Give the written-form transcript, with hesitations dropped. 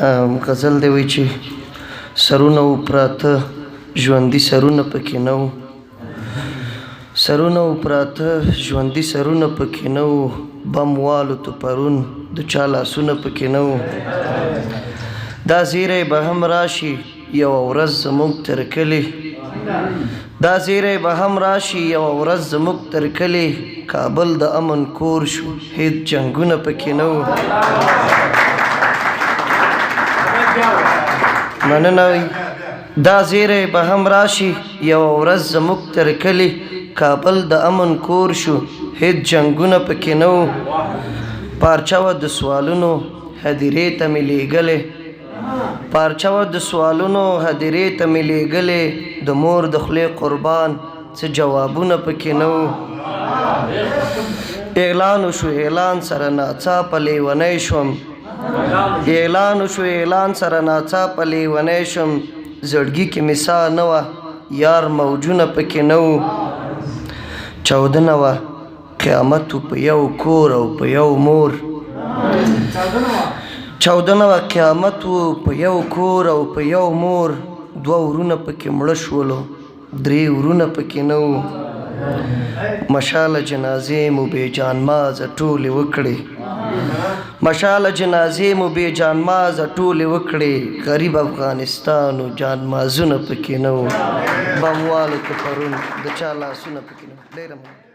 غزل دی وایي چې سرونه و پراته ژوندي سرونه پکې نه وو، سرونه و پراته ژوندي سرونه پکې نه وو، بم والوتو پرون د چا لاسونه پکې نه وو. دا زیری به هم راشي یوه ورځ زموږ تر کلي، دا زیری به هم راشي یوه ورځ زموږ تر کلي، کابل د امن کور شو هېڅ جنګونه پکې نه وو. مننه وي دا زیری به هم راشي یوه ورځ زموږ تر کلي، کابل د امن کور شو هېڅ جنګونه پکې نه وو. پارچه وه د سوالونو هدیرې ته مې لیږلې، پارچه وه د سوالونو هدیرې ته مې لیږلې، د مور د خولې قربان څه جوابونه پکې نه وو. اعلان وشو اعلان سره ناڅاپه لیونی شوم، اعلان وشو اعلان سره ناڅاپه لیونی شوم، زړګي کې مې ساه نه وه یار موجونه پکې نه وو. چاودنه وه قیامت و په یو کور او په یو مور، چاودنه وه قیامت و په یو کور او په یو مور، دوه ورونه پکې مړه شولو درې ورونه پکې نه وو. مشاله جنازې مو بې جانمازه ټولې وکړې، مشاله جنازې مو بې جانمازه ټولې وکړې، غریب افغانستان و جانمازونه پکې نه وو، بم والوتو پرون د چا لاسونه پکې نه وو. ډېره مننه.